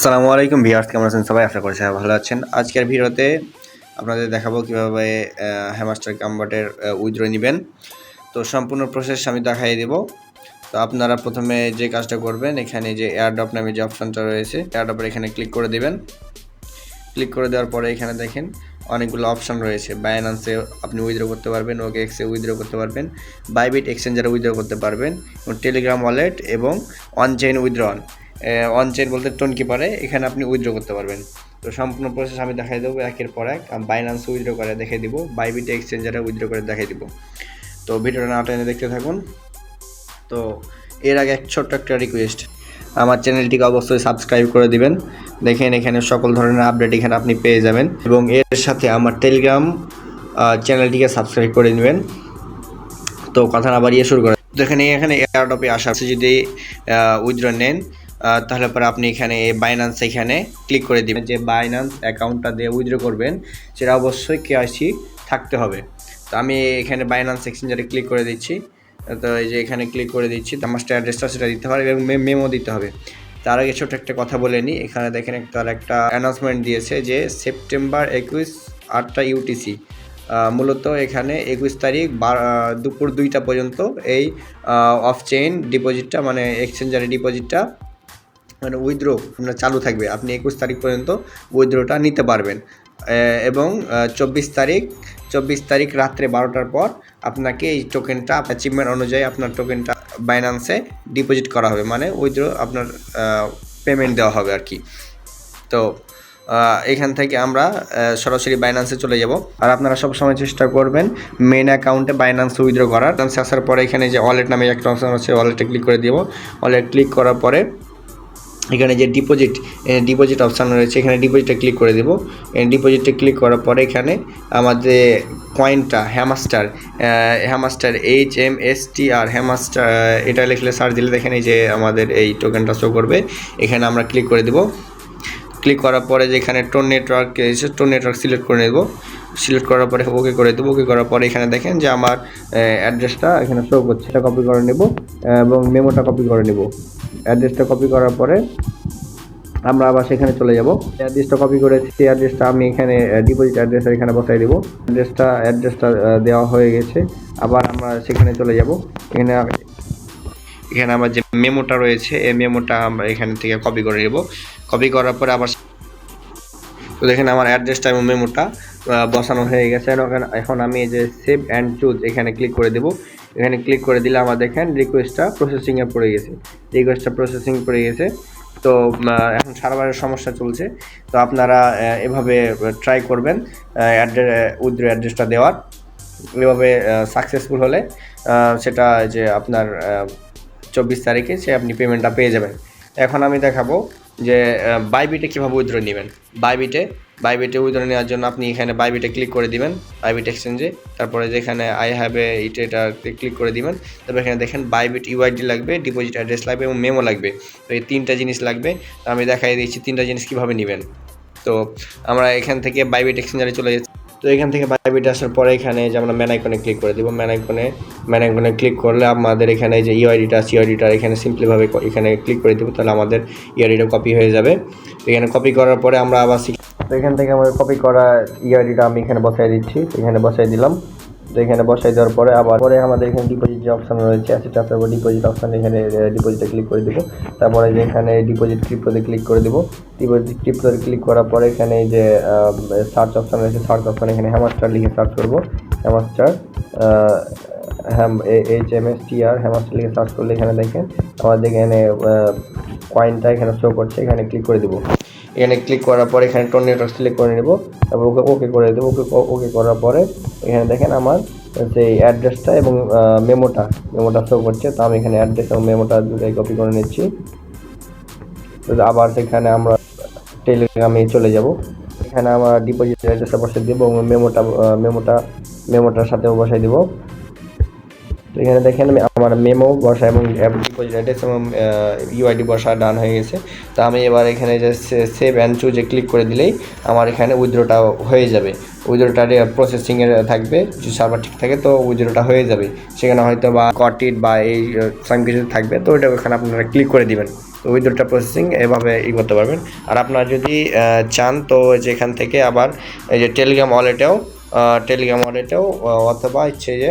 আসসালামু আলাইকুম ভিউয়ার্স, কেমন আছেন সবাই? আশা করি সবাই ভালো আছেন। আজকের ভিডিওতে আপনাদের দেখাবো কিভাবে হ্যামস্টার কনভার্টের উইথড্র নেবেন। তো সম্পূর্ণ প্রসেস আমি দেখাই দেব। তো আপনারা প্রথমে যে কাজটা করবেন, এখানে যে এয়ারড্রপ নামে যে অপশনটা রয়েছে, এয়ারড্রপের এখানে ক্লিক করে দিবেন। ক্লিক করে দেওয়ার পরে এখানে দেখেন অনেকগুলো অপশন রয়েছে। বাইন্যান্সে আপনি উইথড্র করতে পারবেন, ওকেএক্সে উইথড্র করতে পারবেন, বাইবিট এক্সচেঞ্জারে উইথড্র করতে পারবেন, এবং টেলিগ্রাম ওয়ালেট এবং অনচেইন উইথড্রন, অনচেইন বলতে টোনকিপারে এখানে আপনি উইথড্র করতে পারবেন। তো সম্পূর্ণ প্রসেস আমি দেখাই দেবো একের পর এক। বাইন্যান্স উইথড্র করে দেখাই দিব, বাইবিট এক্সচেঞ্জারে উইথড্র করে দেখাই দিব। তো ভিডিওটা না টেনে দেখতে থাকুন। তো এর আগে ছোট্ট একটা রিকোয়েস্ট, আমার চ্যানেলটিকে অবশ্যই সাবস্ক্রাইব করে দিবেন। দেখেন এখানে সকল ধরনের আপডেট এখানে আপনি পেয়ে যাবেন, এবং এর সাথে আমার টেলিগ্রাম চ্যানেলটিকে সাবস্ক্রাইব করে নেবেন। তো কথা না বাড়িয়ে শুরু করেন। দেখেন এখানে এয়ারড্রপে আসা আছে, যদি উইথড্র নেন তাহলে পরে আপনি এখানে বাইন্যান্স এখানে ক্লিক করে দিবেন। যে বাইন্যান্স অ্যাকাউন্টটা দিয়ে উইথড্র করবেন সেটা অবশ্যই কেওয়াইসি থাকতে হবে। তো আমি এখানে বাইন্যান্স এক্সচেঞ্জারে ক্লিক করে দিচ্ছি। তো এই যে এখানে ক্লিক করে দিচ্ছি, তো আমার অ্যাড্রেসটা সেটা দিতে হবে এবং মেমো দিতে হবে। তার আগে ছোট একটা কথা বলে নিই, এখানে দেখেন তার একটা অ্যানাউন্সমেন্ট দিয়েছে যে সেপ্টেম্বর 21 8টা ইউটিসি, মূলত এখানে 21 তারিখ দুপুর 2টা পর্যন্ত এই অফ চেইন ডিপোজিটটা, মানে এক্সচেঞ্জারে ডিপোজিটটা, মানে উইথড্র আপনার চালু থাকবে। আপনি 21 তারিখ পর্যন্ত উইথড্রটা নিতে পারবেন, এবং 24 তারিখ রাত্রে 12টার পর আপনাকে এই টোকেনটা অ্যাচিভমেন্ট অনুযায়ী আপনার টোকেনটা বাইন্যান্সে ডিপোজিট করা হবে, মানে উইথড্র আপনার পেমেন্ট দেওয়া হবে আর কি। তো এখান থেকে আমরা সরাসরি বাইন্যান্সে চলে যাব। আর আপনারা সবসময় চেষ্টা করবেন মেন অ্যাকাউন্টে বাইন্যান্স উইথড্র করার। বাইন্যান্সে আসার পরে এখানে যে ওয়ালেট নামে একটা অপশন আছে, ওয়ালেটে ক্লিক করে দিব। ওয়ালেট ক্লিক করার পরে এখানে যে ডিপোজিট অপশান রয়েছে, এখানে ডিপোজিটে ক্লিক করে দেবো। ডিপোজিটে ক্লিক করার পরে এখানে আমাদের কয়েনটা হ্যামাস্টার HMSTR হ্যামাস্টার, এটা লিখলে সার্চ দিলে দেখেন এই যে আমাদের এই টোকেনটা শো করবে। এখানে আমরা ক্লিক করে দেবো। ক্লিক করার পরে যেখানে টোন নেটওয়ার্ক এসে টোন নেটওয়ার্ক সিলেক্ট করে নেব। সিলেক্ট করার পরে ওকে করে দেবো। ওকে করার পরে এখানে দেখেন যে আমার অ্যাড্রেসটা এখানে শো করছে, এটা কপি করে নেব এবং মেমোটা কপি করে নেব। অ্যাড্রেসটা কপি করার পরে আমরা আবার সেখানে চলে যাব। অ্যাড্রেসটা কপি করে সেই অ্যাড্রেসটা আমি এখানে ডিপোজিট অ্যাড্রেসের এখানে বসাই দেবো। অ্যাড্রেসটা দেওয়া হয়ে গেছে। আবার আমরা সেখানে চলে যাব। এখানে আমার যে মেমোটা রয়েছে, এই মেমোটা আমরা এখান থেকে কপি করে নেব। কপি করার পরে আবার তো দেখেন আমার অ্যাড্রেসটা এবং মেমোটা বসানো হয়ে গেছে। এখন আমি এই যে সেভ অ্যান্ড চুজ এখানে ক্লিক করে দেব। এখানে ক্লিক করে দিলে আমার দেখেন রিকোয়েস্টটা প্রসেসিংয়ে পড়ে গেছে। তো এখন সার্ভারের সমস্যা চলছে। তো আপনারা এভাবে ট্রাই করবেন উইথড্র অ্যাড্রেসটা দেওয়ার। এভাবে সাকসেসফুল হলে সেটা যে আপনার 24 তারিখে সে আপনি পেমেন্টটা পেয়ে যাবেন। এখন আমি দেখাবো যে বাইবিটে কীভাবে উইথড্র নেবেন। বাইবিটে উইথড্র নেওয়ার জন্য আপনি এখানে বাইবিটে ক্লিক করে দিবেন, বাইবিট এক্সচেঞ্জে। তারপরে যেখানে আই হ্যাভ এটা ক্লিক করে দিবেন। তারপর এখানে দেখেন বাইবিট ইউআইডি লাগবে, ডিপোজিট অ্যাড্রেস লাগবে এবং মেমো লাগবে। তো এই 3টা জিনিস লাগবে। তো আমি দেখাই দিচ্ছি 3টা জিনিস কীভাবে নেবেন। তো আমরা এখান থেকে বাইবিট এক্সচেঞ্জারে চলে যাচ্ছি। তো এখান থেকে বাইবিটে আসার পরে এখানে যে আমরা ম্যান আইকনে ক্লিক করে দেবো। ম্যান আইকনে ক্লিক করলে আমাদের এখানে যে ইউআইডিটা আছে, ইউআইডিটা এখানে সিম্পলিভাবে এখানে ক্লিক করে দেবো, তাহলে আমাদের ইউআইডিটা কপি হয়ে যাবে। এখানে কপি করার পরে আমরা আবার তো এখান থেকে আমাদের কপি করা ইউআইডিটা আমি এখানে বসাই দিচ্ছি। এখানে বসাই দিলাম। তো এখানে বসাই দেওয়ার পরে আমাদের এখানে ডিপোজিট যে অপশান রয়েছে, তারপর ডিপোজিট অপশান, এখানে ডিপোজিটে ক্লিক করে দেবো। তারপরে যে এখানে ডিপোজিট ক্রিপ্টোতে ক্লিক করে দেবো। ডিপোজিট ক্রিপ্টোতে ক্লিক করার পরে এখানে যে সার্চ অপশান রয়েছে, সার্চ অপশান এখানে হ্যামাস্টার লিখে সার্চ করবো। হ্যামাস্টার HMSTR হ্যামাস্টার লিখে সার্চ করলে এখানে দেখেন আমাদের এখানে কয়েনটা এখানে শো করছে। এখানে ক্লিক করে দেবো। এখানে ক্লিক করার পরে এখানে টোন নেটওয়ার্ক সিলেক্ট করে নেব। তারপর ওকে করে দেবো। ওকে করার পরে এখানে দেখেন আমার সেই অ্যাড্রেসটা এবং মেমোটা শো করছে। তো আমি এখানে অ্যাড্রেস এবং মেমোটা দুটোই কপি করে নিচ্ছি। তো আবার সেখানে আমরা টেলিগ্রামে চলে যাব। এখানে আমরা ডিপোজিট অ্যাড্রেসটা বসাই দেবো এবং মেমোটার সাথেও বসাই দেবো। তো এখানে দেখেন আমার মেমো বসা এবং ডিপোজিট অ্যাড্রেস এবং ইউআইডি বসা ডান হয়ে গেছে। তো আমি এবার এখানে যে সেভ অ্যান্ড চুজে ক্লিক করে দিলেই আমার এখানে উইথড্রটা হয়ে যাবে। উইথড্রটা প্রসেসিংয়ে থাকবে, যদি সার্ভার ঠিক থাকে তো উইথড্রটা হয়ে যাবে। সেখানে হয়তো বা কটিড বা এই সাম কিছু থাকবে, তো ওইটা ওখানে আপনারা ক্লিক করে দিবেন। তো উইথড্রটা প্রসেসিং এভাবে করতে পারবেন। আর আপনারা যদি চান তো যেখান থেকে আবার এই যে টেলিগ্রাম ওয়ালেটেও অথবা হচ্ছে যে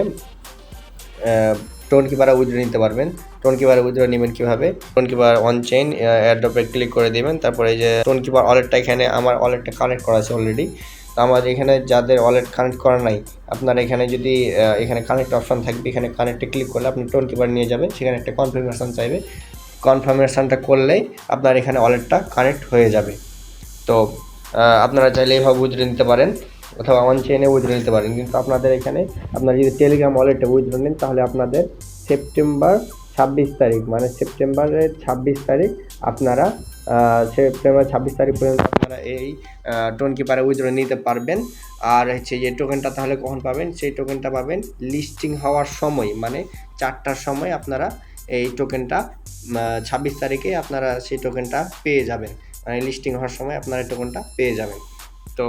টোন কিপারে উইথড্র নিতে পারবেন। টোন কিপারে উইথড্র নেবেন কীভাবে, টোন কিপার অন চেইন এয়ারড্রপে ক্লিক করে দেবেন। তারপরে এই যে টোন কিপার ওয়ালেটটা, এখানে আমার ওয়ালেটটা কানেক্ট করা আছে অলরেডি। তো আমার এখানে যাদের ওয়ালেট কানেক্ট করা নাই, আপনারা এখানে যদি এখানে কানেক্ট অপশন থাকবে, এখানে কানেক্টে ক্লিক করলে আপনি টোন কিপার নিয়ে যাবেন, সেখানে একটা কনফার্মেশন চাইবে, কনফার্মেশনটা করলেই আপনার এখানে ওয়ালেটটা কানেক্ট হয়ে যাবে। তো আপনারা চাইলে এইভাবে উইথড্র নিতে পারেন অথবা অন চেইনে উইথড্র নিতে পারেন। কিন্তু আপনাদের এখানে আপনারা যদি টেলিগ্রাম ওয়ালেটে উইথড্র নেন তাহলে আপনাদের সেপ্টেম্বর 26 তারিখ, মানে সেপ্টেম্বরের 26 তারিখ আপনারা সেপ্টেম্বর 26 তারিখ পর্যন্ত আপনারা এই টোন কিপারে উইথড্র নিতে পারবেন। আর হচ্ছে যে টোকেনটা তাহলে কখন পাবেন, সেই টোকেনটা পাবেন লিস্টিং হওয়ার সময়, মানে 4টার সময় আপনারা এই টোকেনটা 26 তারিখে আপনারা সেই টোকেনটা পেয়ে যাবেন, মানে লিস্টিং হওয়ার সময় আপনারা এই টোকেনটা পেয়ে যাবেন। তো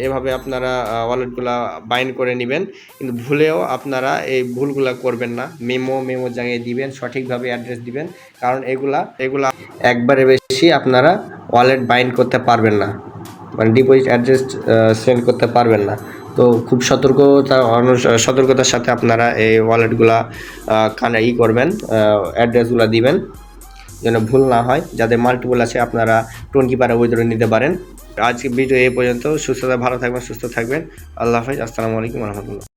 এভাবে আপনারা ওয়ালেটগুলা বাইন্ড করে নেবেন, কিন্তু ভুলেও আপনারা এই ভুলগুলা করবেন না। মেমো জায়গায় দিবেন, সঠিকভাবে অ্যাড্রেস দিবেন, কারণ এগুলা একবারে বেশি আপনারা ওয়ালেট বাইন্ড করতে পারবেন না, মানে ডিপোজিট অ্যাড্রেস সেন্ড করতে পারবেন না। তো খুব সতর্কতার সাথে আপনারা এই ওয়ালেটগুলা করবেন, অ্যাড্রেসগুলো দিবেন যেন ভুল না হয়। যাদের মাল্টিপল আছে আপনারা টোন কিপারে উইথড্র নিতে পারেন। আজকে ভিডিও এই পর্যন্ত। ভালো থাকবেন, সুস্থ থাকবেন। আল্লাহ হাফেজ। আসসালামু আলাইকুম রহমতুল্লাহ।